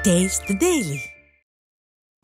Taste the Daily.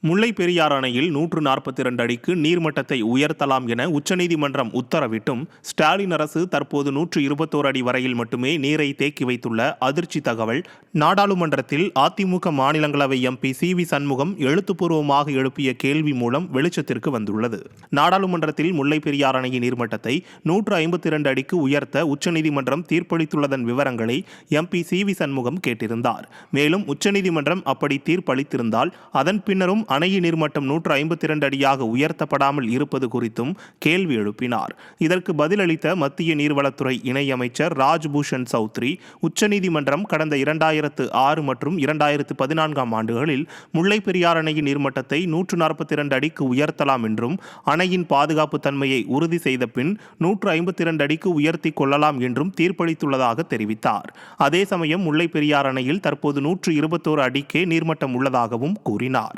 முல்லை பெரியாறு அணையில் 142 அடிக்கு நீர்மட்டத்தை உயர்த்தலாம் என உச்சநீதிமன்றம் உத்தரவிட்டும் ஸ்டாலின் அரசு தற்போது 121 அடி வரையில் மட்டுமே நீரை தேக்கி வைத்துள்ள அதிர்ச்சி தகவல் நாடாளுமன்றத்தில் அதிமுக மாநிலங்களவை எம்பி சி.வி. சண்முகம் எழுத்துப்பூர்வமாக எழுப்பிய கேள்வி மூலம் வெளிச்சத்திற்கு வந்துள்ளது. நாடாளுமன்றத்தில் முல்லை பெரியாறு அணையின் நீர்மட்டத்தை 152 அடிக்கு உயர்த்த உச்சநீதிமன்றம் தீர்ப்பளித்துள்ளதன் விவரங்களை எம்பி சி.வி. சண்முகம் கேட்டிருந்தார். மேலும் உச்சநீதிமன்றம் அப்படி தீர்ப்பளித்திருந்தால் அதன் பின்னரும் அணையின் நீர்மட்டம் 152 அடியாக உயர்த்தப்படாமல் இருப்பது குறித்தும் கேள்வி எழுப்பினார். இதற்கு பதிலளித்த மத்திய நீர்வளத்துறை இணையமைச்சர் ராஜ்பூஷன் சௌத்ரி, உச்சநீதிமன்றம் கடந்த 2006 மற்றும் 2014 ஆண்டுகளில் முல்லை பெரியாறு அணையின் நீர்மட்டத்தை 142 அடிக்கு உயர்த்தலாம் என்றும் அணையின் பாதுகாப்பு தன்மையை உறுதி செய்த பின் 152 அடிக்கு உயர்த்தி கொள்ளலாம் என்றும் தீர்ப்பளித்துள்ளதாக தெரிவித்தார். அதே சமயம் முல்லை பெரியாறு அணையில் தற்போது 121 அடிக்கே நீர்மட்டம் உள்ளதாகவும் கூறினார்.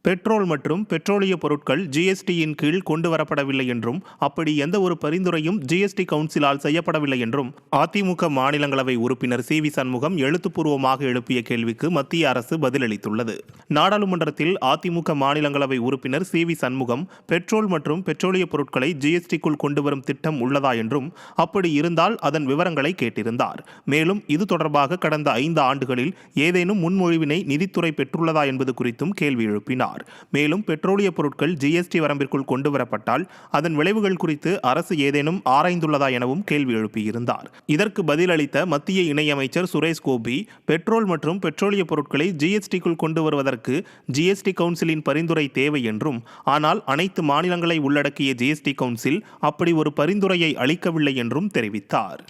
பெட்ரோல் மற்றும் பெட்ரோலிய பொருட்கள் ஜிஎஸ்டியின் கீழ் கொண்டுவரப்படவில்லை என்றும் அப்படி எந்த ஒரு பரிந்துரையும் ஜிஎஸ்டி கவுன்சிலால் செய்யப்படவில்லை என்றும் அதிமுக மாநிலங்களவை உறுப்பினர் சி.வி. சண்முகம் எழுத்துப்பூர்வமாக எழுப்பிய கேள்விக்கு மத்திய அரசு பதிலளித்துள்ளது. நாடாளுமன்றத்தில் அதிமுக மாநிலங்களவை உறுப்பினர் சி.வி. சண்முகம் பெட்ரோல் மற்றும் பெட்ரோலிய பொருட்களை ஜிஎஸ்டிக்குள் கொண்டுவரும் திட்டம் உள்ளதா என்றும் அப்படி இருந்தால் அதன் விவரங்களை கேட்டிருந்தார். மேலும் இது தொடர்பாக கடந்த 5 ஆண்டுகளில் ஏதேனும் முன்மொழிவினை நிதித்துறை பெற்றுள்ளதா என்பது குறித்தும் கேள்வி எழுப்பினார். மேலும் பெட்ரோலிய பொருட்கள் ஜிஎஸ்டி வரம்பிற்குள் கொண்டுவரப்பட்டால் அதன் விளைவுகள் குறித்து அரசு ஏதேனும் ஆராய்ந்துள்ளதா எனவும் கேள்வி எழுப்பியிருந்தார். இதற்கு பதிலளித்த மத்திய இணையமைச்சர் சுரேஷ் கோபி, பெட்ரோல் மற்றும் பெட்ரோலிய பொருட்களை ஜிஎஸ்டிக்குள் கொண்டு வருவதற்கு ஜிஎஸ்டி கவுன்சிலின் பரிந்துரை தேவை என்றும், ஆனால் அனைத்து மாநிலங்களை உள்ளடக்கிய ஜிஎஸ்டி கவுன்சில் அப்படி ஒரு பரிந்துரையை அளிக்கவில்லை என்றும் தெரிவித்தார்.